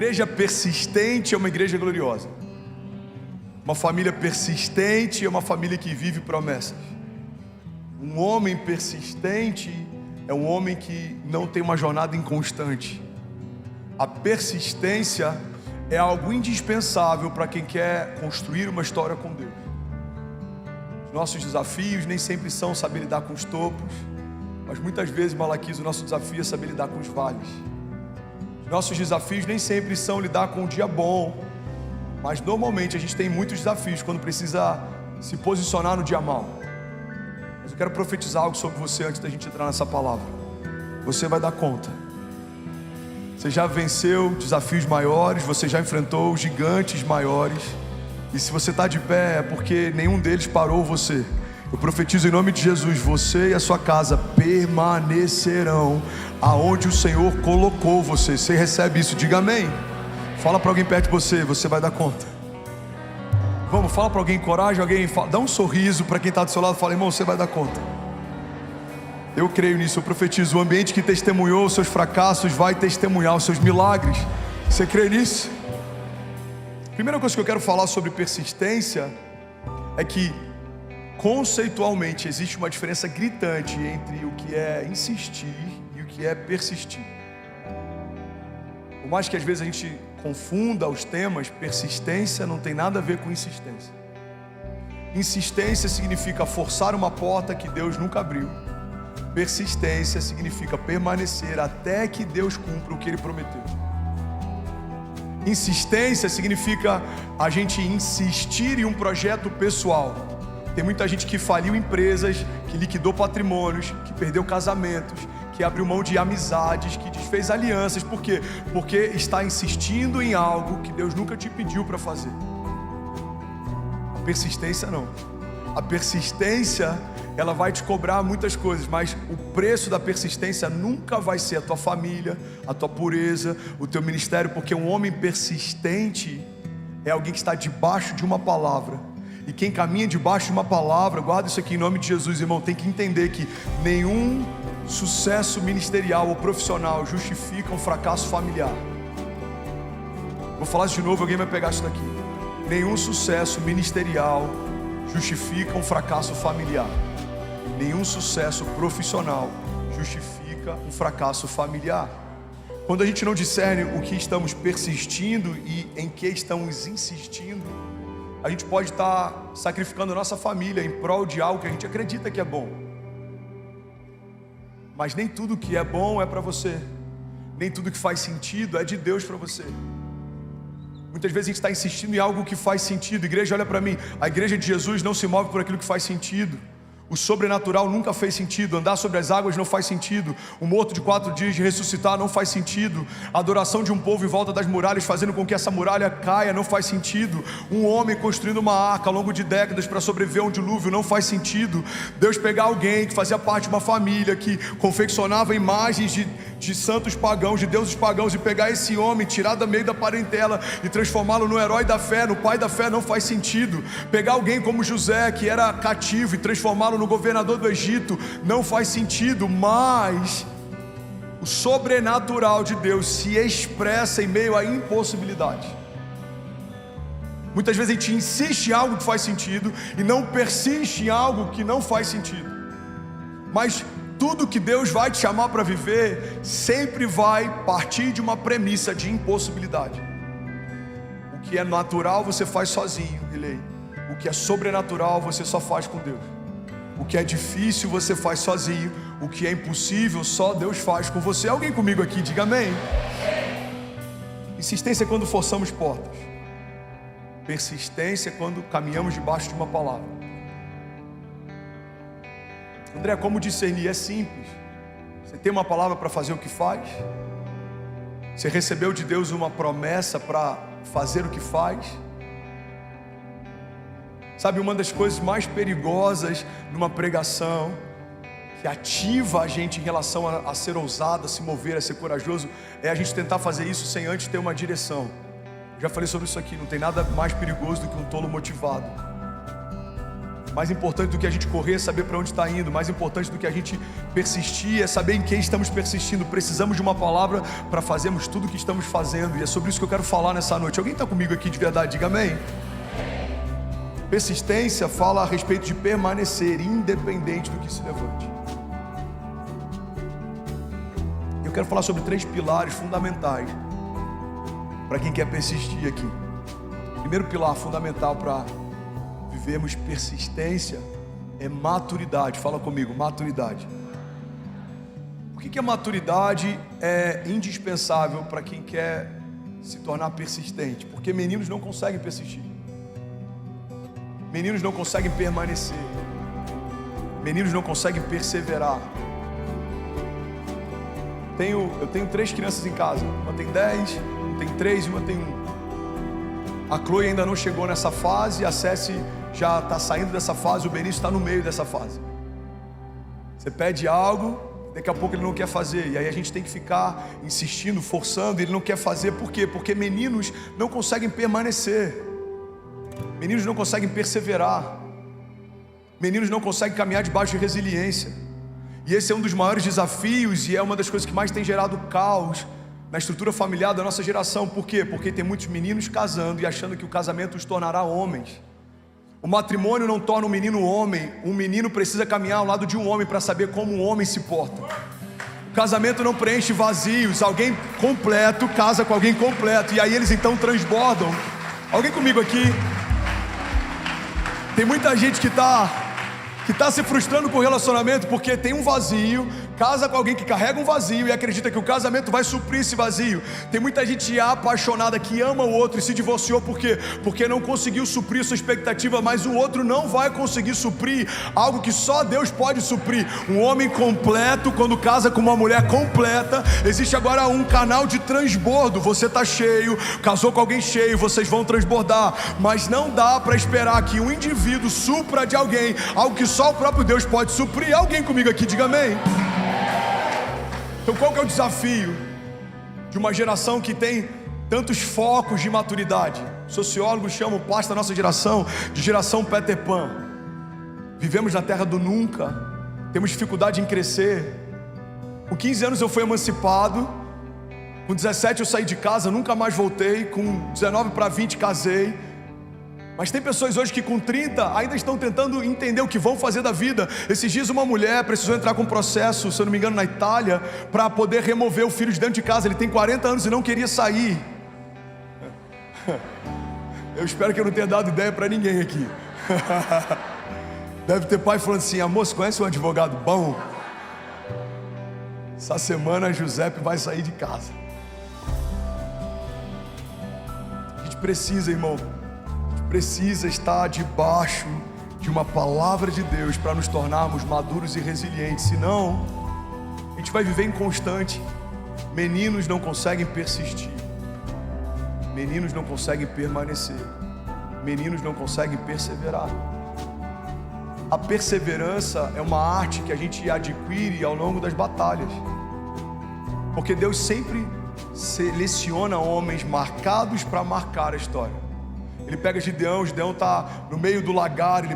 igreja persistente é uma igreja gloriosa. Uma família persistente é uma família que vive promessas. Um homem persistente é um homem que não tem uma jornada inconstante. A persistência é algo indispensável para quem quer construir uma história com Deus. Nossos desafios nem sempre são saber lidar com os topos, mas muitas vezes, Malaquias, o nosso desafio é saber lidar com os vales. Nossos desafios nem sempre são lidar com o dia bom, mas normalmente a gente tem muitos desafios quando precisa se posicionar no dia mau. Mas eu quero profetizar algo sobre você antes da gente entrar nessa palavra. Você vai dar conta. Você já venceu desafios maiores, você já enfrentou gigantes maiores. E se você está de pé é porque nenhum deles parou você. Eu profetizo em nome de Jesus, você e a sua casa permanecerão aonde o Senhor colocou você. Você recebe isso, diga amém. Fala para alguém perto de você, você vai dar conta. Vamos, fala para alguém, encoraja alguém, dá um sorriso para quem está do seu lado, fala, irmão, você vai dar conta. Eu creio nisso, eu profetizo, o ambiente que testemunhou os seus fracassos vai testemunhar os seus milagres. Você crê nisso? Primeira coisa que eu quero falar sobre persistência é que conceitualmente existe uma diferença gritante entre o que é insistir e o que é persistir. Por mais que às vezes a gente confunda os temas, persistência não tem nada a ver com insistência. Insistência significa forçar uma porta que Deus nunca abriu. Persistência significa permanecer até que Deus cumpra o que Ele prometeu. Insistência significa a gente insistir em um projeto pessoal. Tem muita gente que faliu empresas, que liquidou patrimônios, que perdeu casamentos, que abriu mão de amizades, que desfez alianças. Por quê? Porque está insistindo em algo que Deus nunca te pediu para fazer. A persistência não. A persistência, ela vai te cobrar muitas coisas, mas o preço da persistência nunca vai ser a tua família, a tua pureza, o teu ministério, porque um homem persistente é alguém que está debaixo de uma palavra. E quem caminha debaixo de uma palavra, guarda isso aqui em nome de Jesus, irmão, tem que entender que nenhum sucesso ministerial ou profissional justifica um fracasso familiar. Vou falar isso de novo, alguém vai pegar isso daqui. Nenhum sucesso ministerial justifica um fracasso familiar. Nenhum sucesso profissional justifica um fracasso familiar. Quando a gente não discerne o que estamos persistindo e em que estamos insistindo, a gente pode estar sacrificando a nossa família em prol de algo que a gente acredita que é bom. Mas nem tudo que é bom é para você. Nem tudo que faz sentido é de Deus para você. Muitas vezes a gente está insistindo em algo que faz sentido. Igreja, olha para mim, a igreja de Jesus não se move por aquilo que faz sentido. O sobrenatural nunca fez sentido. Andar sobre as águas não faz sentido. O morto de 4 dias de ressuscitar não faz sentido. A adoração de um povo em volta das muralhas, fazendo com que essa muralha caia, não faz sentido. Um homem construindo uma arca ao longo de décadas para sobreviver a um dilúvio, não faz sentido. Deus pegar alguém que fazia parte de uma família que confeccionava imagens de santos pagãos, de deuses pagãos, e pegar esse homem, tirar do meio da parentela e transformá-lo no herói da fé, no pai da fé, não faz sentido. Pegar alguém como José, que era cativo, e transformá-lo no governador do Egito, não faz sentido. Mas o sobrenatural de Deus se expressa em meio à impossibilidade. Muitas vezes a gente insiste em algo que faz sentido e não persiste em algo que não faz sentido. Mas tudo que Deus vai te chamar para viver sempre vai partir de uma premissa de impossibilidade. O que é natural você faz sozinho, Relei. O que é sobrenatural você só faz com Deus. O que é difícil você faz sozinho. O que é impossível só Deus faz com você. Alguém comigo aqui, diga amém. Insistência é quando forçamos portas. Persistência é quando caminhamos debaixo de uma palavra. André, como discernir? É simples. Você tem uma palavra para fazer o que faz? Você recebeu de Deus uma promessa para fazer o que faz? Sabe, uma das coisas mais perigosas numa pregação, que ativa a gente em relação a ser ousado, a se mover, a ser corajoso, é a gente tentar fazer isso sem antes ter uma direção. Já falei sobre isso aqui, não tem nada mais perigoso do que um tolo motivado. Mais importante do que a gente correr é saber para onde está indo. Mais importante do que a gente persistir é saber em quem estamos persistindo. Precisamos de uma palavra para fazermos tudo o que estamos fazendo. E é sobre isso que eu quero falar nessa noite. Alguém está comigo aqui de verdade? Diga amém. Persistência fala a respeito de permanecer independente do que se levante. Eu quero falar sobre 3 pilares fundamentais para quem quer persistir aqui. Primeiro pilar fundamental para vivermos persistência é maturidade. Fala comigo, maturidade. Por que a maturidade é indispensável para quem quer se tornar persistente? Porque meninos não conseguem persistir. Meninos não conseguem permanecer. Meninos não conseguem perseverar. Eu tenho 3 crianças em casa. Uma tem 10, uma tem 3 e uma tem 1. A Chloe ainda não chegou nessa fase, a Ceci já está saindo dessa fase, o Benício está no meio dessa fase. Você pede algo, daqui a pouco ele não quer fazer, e aí a gente tem que ficar insistindo, forçando, ele não quer fazer. Por quê? Porque meninos não conseguem permanecer, meninos não conseguem perseverar, meninos não conseguem caminhar debaixo de resiliência. E esse é um dos maiores desafios e é uma das coisas que mais tem gerado caos na estrutura familiar da nossa geração. Por quê? Porque tem muitos meninos casando e achando que o casamento os tornará homens. O matrimônio não torna um menino homem. Um menino precisa caminhar ao lado de um homem para saber como um homem se porta. O casamento não preenche vazios. Alguém completo casa com alguém completo, e aí eles então transbordam. Alguém comigo aqui? Tem muita gente que está se frustrando com o relacionamento porque tem um vazio, casa com alguém que carrega um vazio e acredita que o casamento vai suprir esse vazio. Tem muita gente apaixonada que ama o outro e se divorciou. Por quê? Porque não conseguiu suprir sua expectativa, mas o outro não vai conseguir suprir algo que só Deus pode suprir. Um homem completo, quando casa com uma mulher completa, existe agora um canal de transbordo. Você está cheio, casou com alguém cheio, vocês vão transbordar, mas não dá para esperar que um indivíduo supra de alguém algo que só o próprio Deus pode suprir. Alguém comigo aqui, diga amém. Então qual que é o desafio de uma geração que tem tantos focos de maturidade? Sociólogos chamam parte da nossa geração de geração Peter Pan. Vivemos na terra do nunca, temos dificuldade em crescer. Com 15 anos eu fui emancipado, com 17 eu saí de casa, nunca mais voltei, com 19 para 20 casei. Mas tem pessoas hoje que com 30 ainda estão tentando entender o que vão fazer da vida. Esses dias uma mulher precisou entrar com um processo, se eu não me engano na Itália, para poder remover o filho de dentro de casa. Ele tem 40 anos e não queria sair. Eu espero que eu não tenha dado ideia para ninguém aqui. Deve ter pai falando assim: amor, você conhece um advogado bom? Essa semana Giuseppe vai sair de casa. A gente precisa, irmão, precisa estar debaixo de uma palavra de Deus para nos tornarmos maduros e resilientes. Senão a gente vai viver inconstante. Meninos não conseguem persistir, meninos não conseguem permanecer, meninos não conseguem perseverar. A perseverança é uma arte que a gente adquire ao longo das batalhas, porque Deus sempre seleciona homens marcados para marcar a história. Ele pega Gideão está no meio do lagar, ele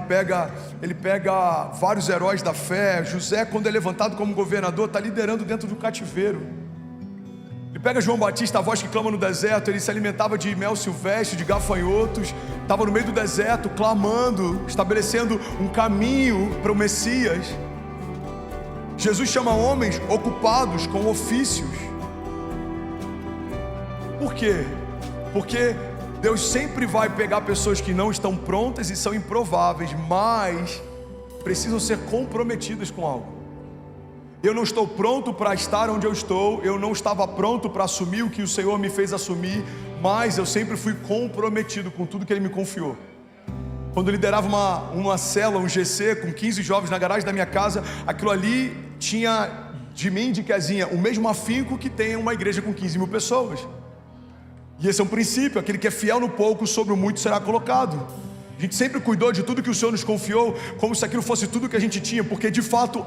pega vários heróis da fé. José, quando é levantado como governador, está liderando dentro do cativeiro. Ele pega João Batista, a voz que clama no deserto. Ele se alimentava de mel silvestre, de gafanhotos, estava no meio do deserto, clamando, estabelecendo um caminho para o Messias. Jesus chama homens ocupados com ofícios. Por quê? Porque Deus sempre vai pegar pessoas que não estão prontas e são improváveis, mas precisam ser comprometidas com algo. Eu não estou pronto para estar onde eu estou, eu não estava pronto para assumir o que o Senhor me fez assumir, mas eu sempre fui comprometido com tudo que Ele me confiou. Quando eu liderava uma célula, um GC, com 15 jovens na garagem da minha casa, aquilo ali tinha de mim, de Kezinha, o mesmo afinco que tem uma igreja com 15 mil pessoas. E esse é um princípio: aquele que é fiel no pouco, sobre o muito será colocado. A gente sempre cuidou de tudo que o Senhor nos confiou, como se aquilo fosse tudo que a gente tinha, porque de fato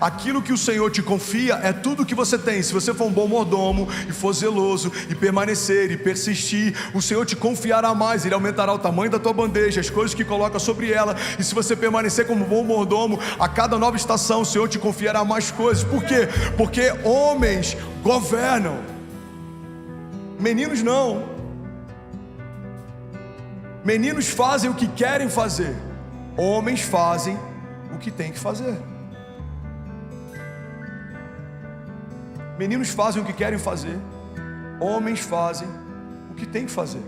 aquilo que o Senhor te confia é tudo que você tem. Se você for um bom mordomo e for zeloso e permanecer e persistir, o Senhor te confiará mais, Ele aumentará o tamanho da tua bandeja, as coisas que coloca sobre ela. E se você permanecer como bom mordomo, a cada nova estação o Senhor te confiará mais coisas. Por quê? Porque homens governam, meninos não. Meninos fazem o que querem fazer, homens fazem o que têm que fazer. Meninos fazem o que querem fazer, homens fazem o que têm que fazer.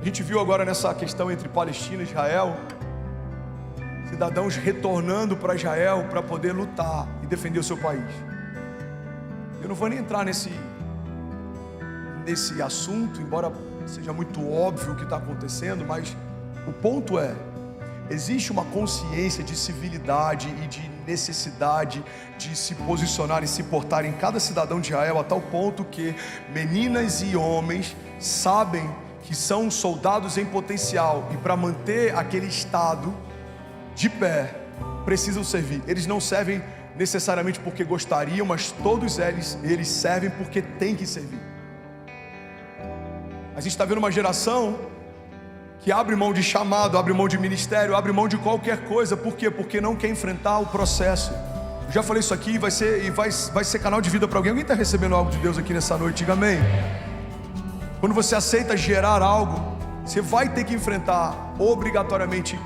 A gente viu agora nessa questão entre Palestina e Israel, cidadãos retornando para Israel para poder lutar e defender o seu país. Eu não vou nem entrar nesse assunto, embora seja muito óbvio o que está acontecendo, mas o ponto é: existe uma consciência de civilidade e de necessidade de se posicionar e se portar em cada cidadão de Israel, a tal ponto que meninas e homens sabem que são soldados em potencial, e para manter aquele estado de pé precisam servir. Eles não servem necessariamente porque gostariam, mas todos eles servem porque têm que servir. A gente está vendo uma geração que abre mão de chamado, abre mão de ministério, abre mão de qualquer coisa. Por quê? Porque não quer enfrentar o processo. Eu já falei isso aqui, vai ser canal de vida para alguém. Alguém está recebendo algo de Deus aqui nessa noite? Diga amém. Quando você aceita gerar algo, você vai ter que enfrentar obrigatoriamente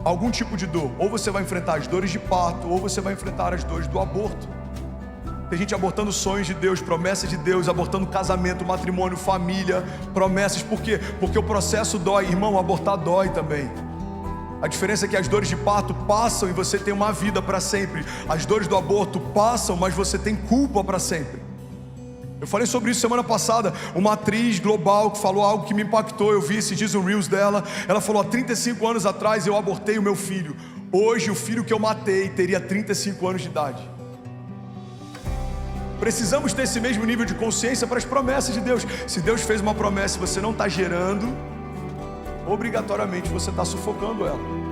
algum tipo de dor. Ou você vai enfrentar as dores de parto, ou você vai enfrentar as dores do aborto. Tem gente abortando sonhos de Deus, promessas de Deus, abortando casamento, matrimônio, família, promessas. Por quê? Porque o processo dói. Irmão, abortar dói também. A diferença é que as dores de parto passam e você tem uma vida para sempre. As dores do aborto passam, mas você tem culpa para sempre. Eu falei sobre isso semana passada. Uma atriz global que falou algo que me impactou. Eu vi esses dias um Reels dela. Ela falou: há 35 anos atrás eu abortei o meu filho. Hoje o filho que eu matei teria 35 anos de idade. Precisamos ter esse mesmo nível de consciência para as promessas de Deus. Se Deus fez uma promessa e você não está gerando, obrigatoriamente você está sufocando ela.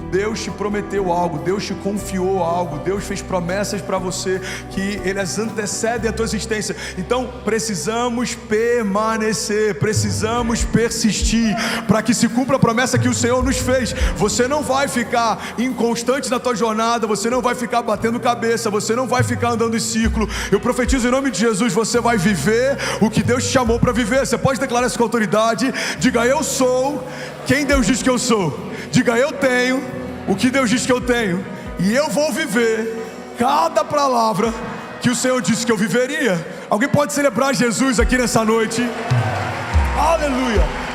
Deus te prometeu algo, Deus te confiou algo, Deus fez promessas para você que elas antecedem a tua existência. Então precisamos permanecer, precisamos persistir para que se cumpra a promessa que o Senhor nos fez. Você não vai ficar inconstante na tua jornada, você não vai ficar batendo cabeça, você não vai ficar andando em círculo. Eu profetizo em nome de Jesus, você vai viver o que Deus te chamou para viver. Você pode declarar isso com autoridade. Diga: eu sou quem Deus diz que eu sou. Diga: eu tenho o que Deus diz que eu tenho, e eu vou viver cada palavra que o Senhor disse que eu viveria. Alguém pode celebrar Jesus aqui nessa noite? Aleluia!